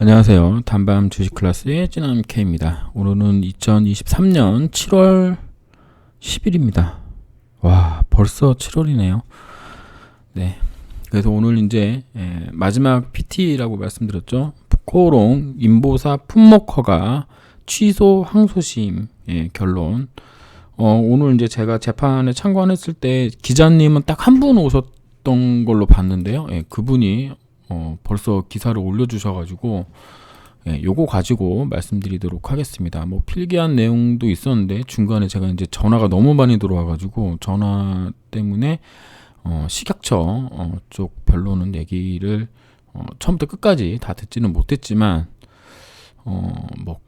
안녕하세요. 단밤 주식 클래스의 찌남 K입니다. 오늘은 2023년 7월 10일입니다. 와, 벌써 7월이네요. 네. 그래서 오늘 이제 마지막 PT라고 말씀드렸죠. 코오롱 인보사 품목허가 취소 항소심 결론. 오늘 이제 제가 재판에 참관했을 때 기자님은 딱 한 분 오셨던 걸로 봤는데요. 그분이 벌써 기사를 올려주셔가지고 요거 가지고 말씀드리도록 하겠습니다. 뭐 필기한 내용도 있었는데 중간에 제가 이제 전화가 너무 많이 들어와가지고 전화 때문에 식약처 쪽 변론은 얘기를 처음부터 끝까지 다 듣지는 못했지만 뭐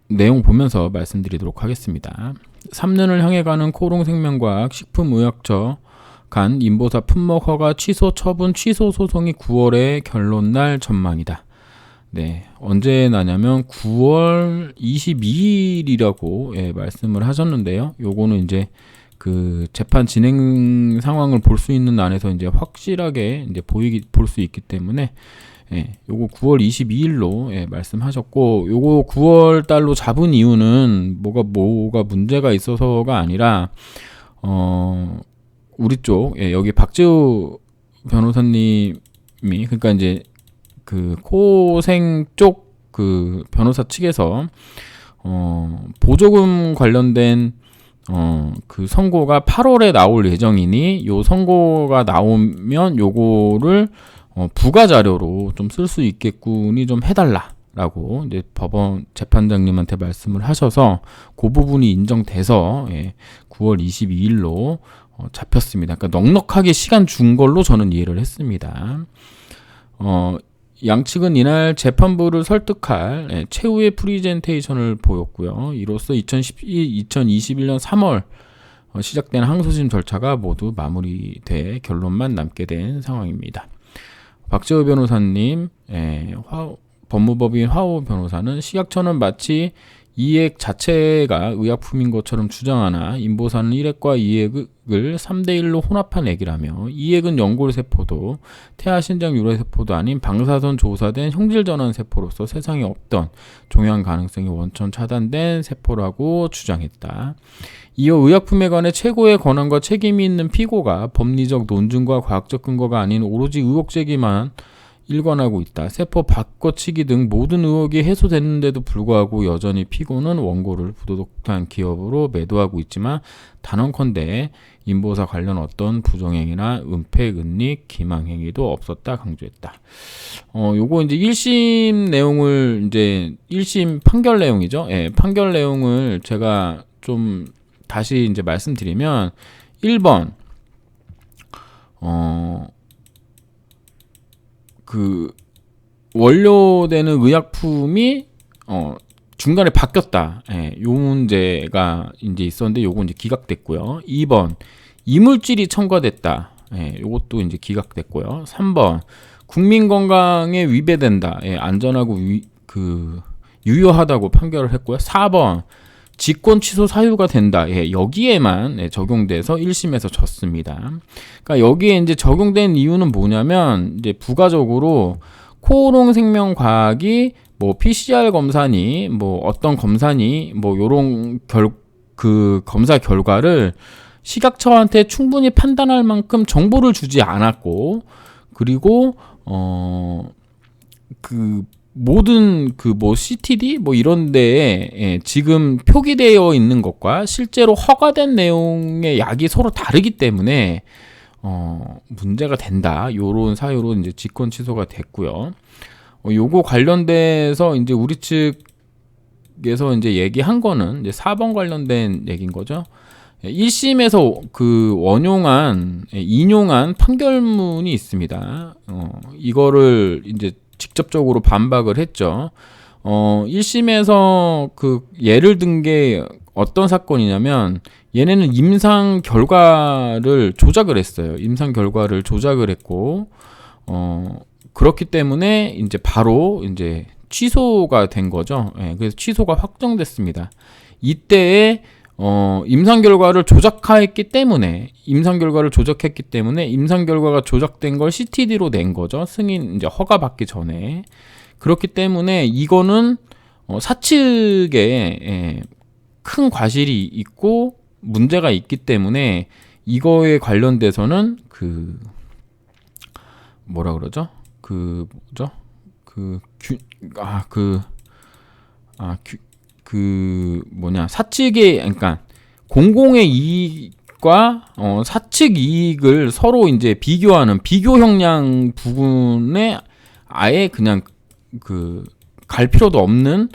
내용 보면서 말씀드리도록 하겠습니다. 3년을 향해 가는 코오롱생명과학 식품의약처 간 인보사 품목 허가 취소 처분 취소 소송이 9월에 결론날 전망이다. 네, 언제 나냐면 9월 22일이라고 말씀을 하셨는데요. 요거는 이제 그 재판 진행 상황을 볼 수 있는 안에서 이제 확실하게 이제 볼 수 있기 때문에 요거 9월 22일로 말씀하셨고, 요거 9월 달로 잡은 이유는 뭐가 문제가 있어서가 아니라 우리 쪽 여기 박재우 변호사님이 그러니까 이제 그 코생 쪽 그 변호사 측에서 보조금 관련된 그 선고가 8월에 나올 예정이니 요 선고가 나오면 요거를 부가 자료로 좀 쓸 수 있겠군이 좀 해달라라고 이제 법원 재판장님한테 말씀을 하셔서 그 부분이 인정돼서 9월 22일로 잡혔습니다. 그러니까 넉넉하게 시간 준 걸로 저는 이해를 했습니다. 양측은 이날 재판부를 설득할 최후의 프리젠테이션을 보였고요. 이로써 2021년 3월 시작된 항소심 절차가 모두 마무리돼 결론만 남게 된 상황입니다. 박재호 변호사님, 법무법인 화호 변호사는 식약처는 마치 이액 자체가 의약품인 것처럼 주장하나 인보사는 1액과 2액을 3대1로 혼합한 액이라며, 2액은 연골세포도 태아신장 유래세포도 아닌 방사선 조사된 형질전환세포로서 세상에 없던 종양 가능성이 원천 차단된 세포라고 주장했다. 이어 의약품에 관해 최고의 권한과 책임이 있는 피고가 법리적 논증과 과학적 근거가 아닌 오로지 의혹 제기만 일관하고 있다. 세포 바꿔치기 등 모든 의혹이 해소됐는데도 불구하고 여전히 피고는 원고를 부도덕한 기업으로 매도하고 있지만 단언컨대 인보사 관련 어떤 부정행위나 은폐, 은닉, 기망행위도 없었다 강조했다. 요거 이제 1심 내용을 이제 1심 판결 내용이죠. 판결 내용을 제가 좀 다시 이제 말씀드리면 1번 그 원료되는 의약품이 중간에 바뀌었다. 요 문제가 이제 있었는데 요거 이제 기각됐고요. 2번 이물질이 첨가됐다. 요것도 이제 기각됐고요. 3번 국민 건강에 위배된다. 안전하고 유효하다고 판결을 했고요. 4번 직권 취소 사유가 된다. 여기에만 적용돼서 1심에서 졌습니다. 그러니까 여기에 이제 적용된 이유는 뭐냐면 이제 부가적으로 코오롱 생명과학이 뭐 PCR 검사니 뭐 어떤 검사니 뭐 요런 그 검사 결과를 식약처한테 충분히 판단할 만큼 정보를 주지 않았고, 그리고 그 모든 그 뭐 CTD 뭐 이런 데에 지금 표기되어 있는 것과 실제로 허가된 내용의 약이 서로 다르기 때문에 문제가 된다. 요런 사유로 이제 직권 취소가 됐고요. 요거 관련돼서 이제 우리 측에서 이제 얘기한 거는 이제 4번 관련된 얘기인 거죠. 1심에서 그 인용한 판결문이 있습니다. 이거를 이제 직접적으로 반박을 했죠. 1심에서 그 예를 든 게 어떤 사건이냐면, 얘네는 임상 결과를 조작을 했어요. 임상 결과를 조작을 했고, 그렇기 때문에 이제 바로 이제 취소가 된 거죠. 그래서 취소가 확정됐습니다. 이때에 임상 결과를 조작했기 때문에 임상 결과가 조작된 걸 CTD로 낸 거죠. 승인 이제 허가 받기 전에. 그렇기 때문에 이거는 사측에 큰 과실이 있고 문제가 있기 때문에 이거에 관련돼서는 사측의, 그러니까 공공의 이익과 사측 이익을 서로 이제 비교하는 비교 형량 부분에 아예 그냥 갈 필요도 없는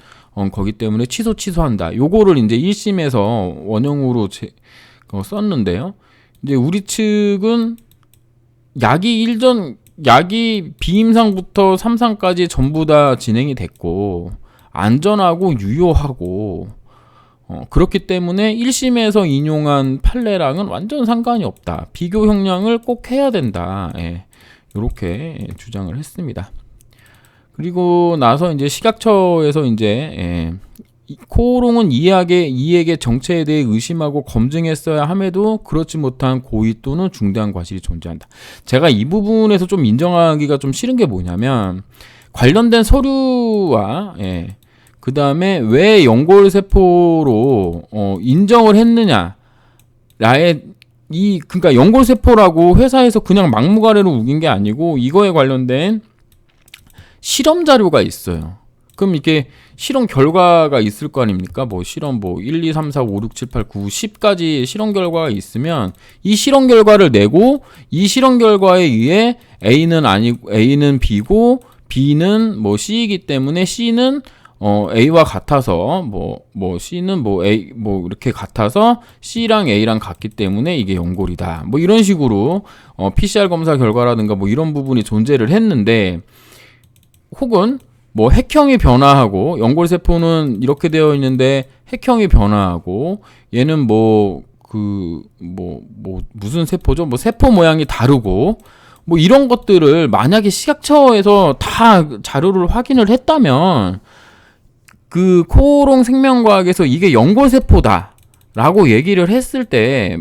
거기 때문에 취소한다. 요거를 이제 1심에서 원형으로 썼는데요. 이제 우리 측은 약이 비임상부터 3상까지 전부 다 진행이 됐고 안전하고 유효하고 그렇기 때문에 1심에서 인용한 판례랑은 완전 상관이 없다. 비교 형량을 꼭 해야 된다. 이렇게 주장을 했습니다. 그리고 나서 이제 식약처에서 이제 코오롱은 이액의 정체에 대해 의심하고 검증했어야 함에도 그렇지 못한 고의 또는 중대한 과실이 존재한다. 제가 이 부분에서 좀 인정하기가 좀 싫은 게 뭐냐면 관련된 서류와 그 다음에 왜 연골세포로 인정을 했느냐 그러니까 연골세포라고 회사에서 그냥 막무가내로 우긴 게 아니고 이거에 관련된 실험 자료가 있어요. 그럼 이게 실험 결과가 있을 거 아닙니까? 뭐 실험 1, 2, 3, 4, 5, 6, 7, 8, 9, 10까지 실험 결과가 있으면 이 실험 결과를 내고 이 실험 결과에 의해 A는 B고 B는 C이기 때문에 C는 A와 같아서 C는 A 이렇게 같아서 C랑 A랑 같기 때문에 이게 연골이다. 이런 식으로 PCR 검사 결과라든가 이런 부분이 존재를 했는데 혹은 핵형이 변화하고 연골세포는 이렇게 되어 있는데 핵형이 변화하고 얘는 무슨 세포죠? 세포 모양이 다르고 이런 것들을 만약에 식약처에서 다 자료를 확인을 했다면 그 코오롱 생명과학에서 이게 연골세포다 라고 얘기를 했을 때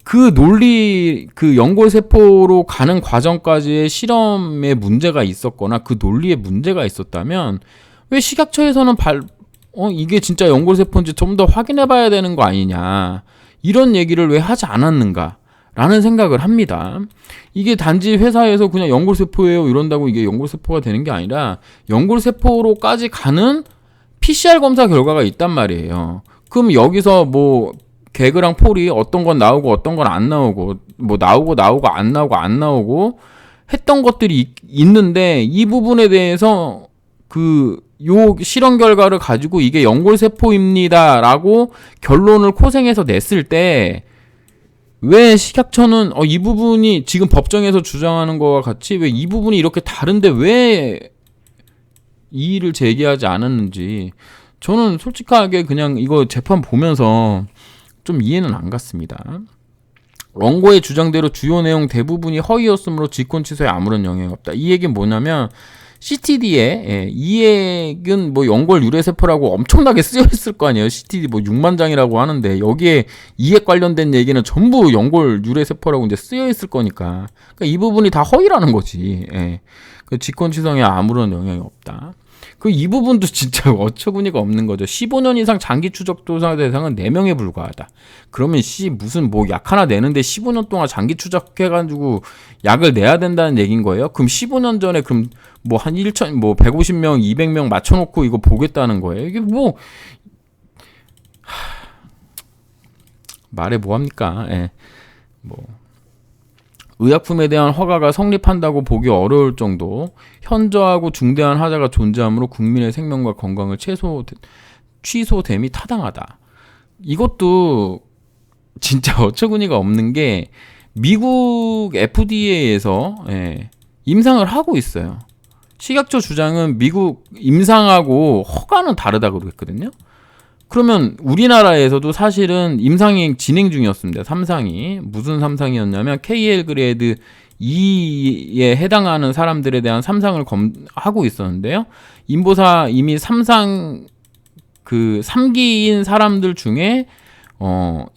그 논리, 연골세포로 가는 과정까지의 실험에 문제가 있었거나 그 논리에 문제가 있었다면 왜 식약처에서는 이게 진짜 연골세포인지 좀 더 확인해 봐야 되는 거 아니냐 이런 얘기를 왜 하지 않았는가 라는 생각을 합니다. 이게 단지 회사에서 그냥 연골세포예요 이런다고 이게 연골세포가 되는 게 아니라 연골세포로까지 가는 PCR 검사 결과가 있단 말이에요. 그럼 여기서 개그랑 폴이 어떤 건 나오고 어떤 건 안 나오고 나오고 안 나오고 했던 것들이 있는데 이 부분에 대해서 요 실험 결과를 가지고 이게 연골세포입니다 라고 결론을 코생해서 냈을 때 왜 식약처는 이 부분이 지금 법정에서 주장하는 거와 같이 왜 이 부분이 이렇게 다른데 왜 이의를 제기하지 않았는지 저는 솔직하게 그냥 이거 재판 보면서 좀 이해는 안 갔습니다. 원고의 주장대로 주요 내용 대부분이 허위였으므로 직권 취소에 아무런 영향이 없다. 이 얘기는 뭐냐면 CTD에 이액은 연골 유래세포라고 엄청나게 쓰여 있을 거 아니에요. CTD 6만 장이라고 하는데 여기에 이액 관련된 얘기는 전부 연골 유래세포라고 이제 쓰여 있을 거니까 그러니까 이 부분이 다 허위라는 거지. 그 직권 취소에 아무런 영향이 없다. 이 부분도 진짜 어처구니가 없는 거죠. 15년 이상 장기 추적 조사 대상은 4명에 불과하다. 그러면 무슨 약 하나 내는데 15년 동안 장기 추적해가지고 약을 내야 된다는 얘기인 거예요? 그럼 15년 전에 한 150명, 200명 맞춰놓고 이거 보겠다는 거예요? 이게 말해 뭐합니까? 의약품에 대한 허가가 성립한다고 보기 어려울 정도 현저하고 중대한 하자가 존재하므로 국민의 생명과 건강을 취소됨이 타당하다. 이것도 진짜 어처구니가 없는 게 미국 FDA에서 임상을 하고 있어요. 식약처 주장은 미국 임상하고 허가는 다르다 그러겠거든요. 그러면 우리나라에서도 사실은 임상이 진행 중이었습니다. 3상이. 무슨 3상이었냐면 KL 그레이드 2에 해당하는 사람들에 대한 3상을 하고 있었는데요. 인보사 이미 3상 3기인 사람들 중에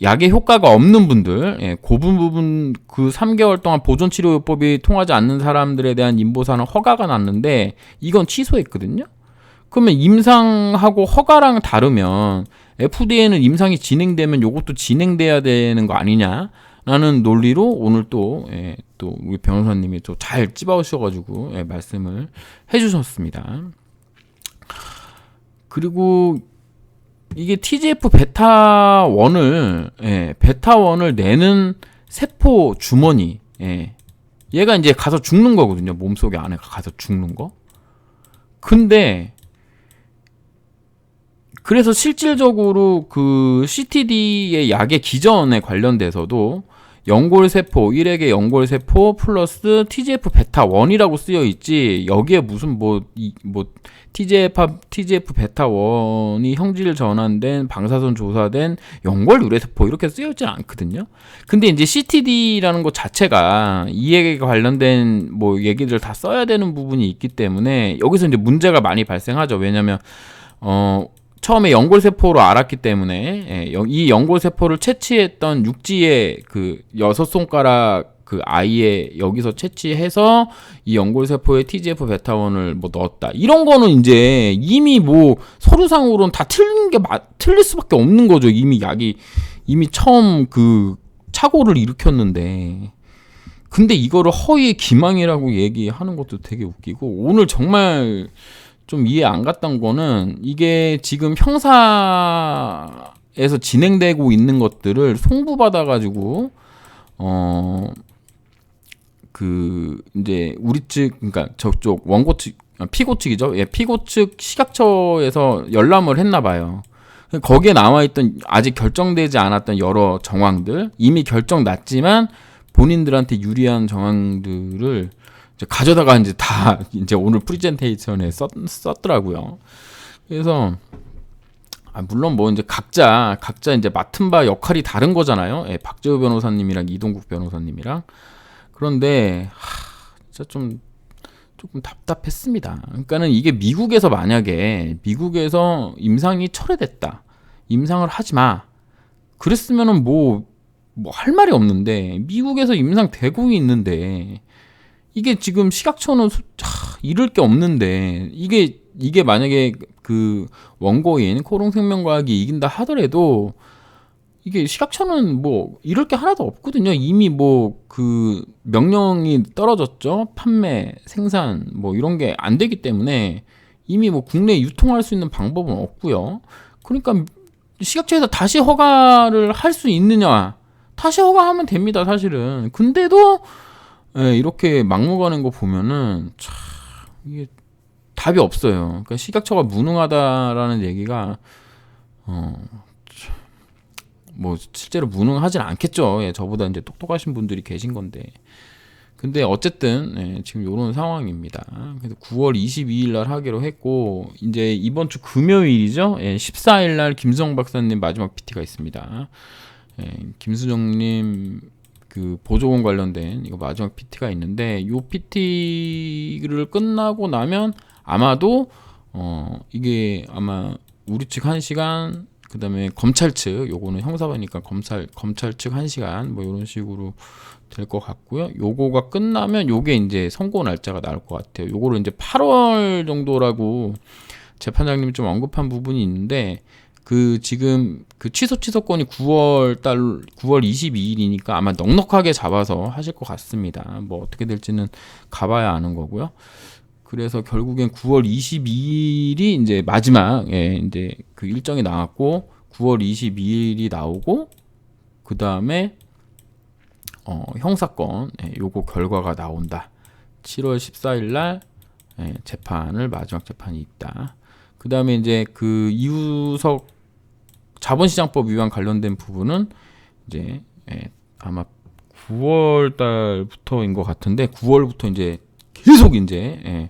약의 효과가 없는 분들, 예, 그 부분 그 3개월 동안 보존치료요법이 통하지 않는 사람들에 대한 임보사는 허가가 났는데 이건 취소했거든요. 그러면 임상하고 허가랑 다르면 FDA는 임상이 진행되면 요것도 진행돼야 되는 거 아니냐라는 논리로 오늘 또 우리 변호사님이 또 잘 찝어주셔가지고 말씀을 해주셨습니다. 그리고 이게 TGF 베타 1을 내는 세포 주머니, 얘가 이제 가서 죽는 거거든요. 몸속에 안에 가서 죽는 거. 근데 그래서 실질적으로 그 CTD의 약의 기전에 관련돼서도 연골세포, 1액의 연골세포 플러스 TGF 베타 1이라고 쓰여 있지, 여기에 무슨 TGF 베타 1이 형질 전환된 방사선 조사된 연골 유래세포 이렇게 쓰여 있지 않거든요. 근데 이제 CTD라는 것 자체가 이에 관련된 얘기들을 다 써야 되는 부분이 있기 때문에 여기서 이제 문제가 많이 발생하죠. 왜냐면 처음에 연골세포로 알았기 때문에 이 연골세포를 채취했던 육지의 그 6손가락 그 아이의 여기서 채취해서 이 연골세포에 TGF 베타1을 넣었다. 이런 거는 이제 이미 서류상으로는 다 틀릴 수밖에 없는 거죠. 이미 처음 그 착오를 일으켰는데. 근데 이거를 허위의 기망이라고 얘기하는 것도 되게 웃기고, 오늘 정말 좀 이해 안 갔던 거는 이게 지금 형사에서 진행되고 있는 것들을 송부받아가지고 이제 우리 측, 그러니까 저쪽 원고 측, 피고 측이죠. 피고 측 식약처에서 열람을 했나 봐요. 거기에 나와있던 아직 결정되지 않았던 여러 정황들, 이미 결정 났지만 본인들한테 유리한 정황들을 가져다가 이제 다 이제 오늘 프리젠테이션에 썼더라고요. 그래서 물론 이제 각자 이제 맡은 바 역할이 다른 거잖아요. 박재호 변호사님이랑 이동국 변호사님이랑. 그런데 진짜 조금 답답했습니다. 그러니까는 이게 만약에 미국에서 임상이 철회됐다, 임상을 하지 마, 그랬으면은 할 말이 없는데, 미국에서 임상 되고 있는데 이게 지금 식약처는 잃을 게 없는데, 이게 만약에 그 원고인 코롱생명과학이 이긴다 하더라도 이게 식약처는 잃을 게 하나도 없거든요. 이미 그 명령이 떨어졌죠. 판매, 생산 이런 게 안 되기 때문에 이미 국내에 유통할 수 있는 방법은 없고요. 그러니까 식약처에서 다시 허가를 할 수 있느냐? 다시 허가하면 됩니다, 사실은. 근데도 이렇게 막무가내인 거 보면은 참 이게 답이 없어요. 그러니까 식약처가 무능하다라는 얘기가 실제로 무능하진 않겠죠. 저보다 이제 똑똑하신 분들이 계신 건데. 근데 어쨌든 지금 이런 상황입니다. 그래서 9월 22일 날 하기로 했고, 이제 이번 주 금요일이죠. 14일 날 김수정 박사님 마지막 PT가 있습니다. 김수정님 그 보조금 관련된 이거 마지막 PT가 있는데, 요 PT를 끝나고 나면 아마도 이게 아마 우리 측 1시간, 그 다음에 검찰 측, 요거는 형사반이니까 검찰 측 1시간 이런 식으로 될 것 같고요. 요거가 끝나면 요게 이제 선고 날짜가 나올 것 같아요. 요거를 이제 8월 정도라고 재판장님이 좀 언급한 부분이 있는데, 지금 취소권이 9월 22일이니까 아마 넉넉하게 잡아서 하실 것 같습니다. 어떻게 될지는 가봐야 아는 거고요. 그래서 결국엔 9월 22일이 이제 마지막, 이제 그 일정이 나왔고, 9월 22일이 나오고, 그 다음에, 형사건, 요거 결과가 나온다. 7월 14일 날, 마지막 재판이 있다. 그 다음에 이제 그 이우석 자본시장법 위반 관련된 부분은 이제, 아마 9월 달부터인 것 같은데, 9월부터 이제 계속 이제,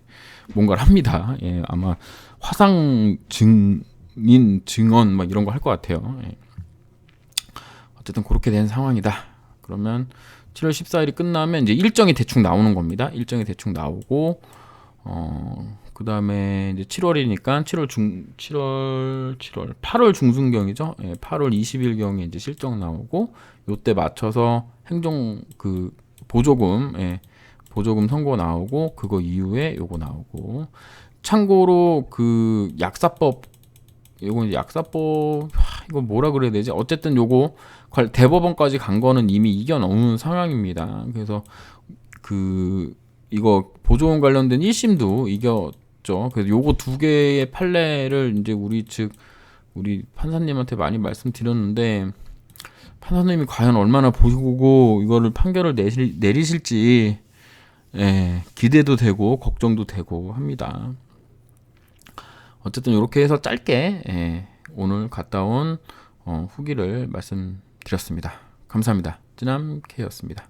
뭔가를 합니다. 아마 화상 증언 이런 거 할 것 같아요. 어쨌든 그렇게 된 상황이다. 그러면 7월 14일이 끝나면 이제 일정이 대충 나오는 겁니다. 일정이 대충 나오고, 그 다음에 이제 7월이니까 8월 중순경이죠. 예, 8월 20일경에 이제 실적 나오고, 요때 맞춰서 행정 그 보조금, 예, 보조금 선고 나오고, 그거 이후에 요거 나오고. 참고로 그 약사법, 요거 이제 약사법, 이거 뭐라 그래야 되지? 어쨌든 요거 대법원까지 간 거는 이미 이겨놓은 상황입니다. 그래서 그 이거 보조금 관련된 1심도 이겼죠. 그래서 요거 두 개의 판례를 이제 우리 판사님한테 많이 말씀드렸는데, 판사님이 과연 얼마나 보시고 이거를 판결을 내리실지, 예, 기대도 되고 걱정도 되고 합니다. 어쨌든 이렇게 해서 짧게, 예, 오늘 갔다 온 후기를 말씀드렸습니다. 감사합니다. 찌남 K였습니다.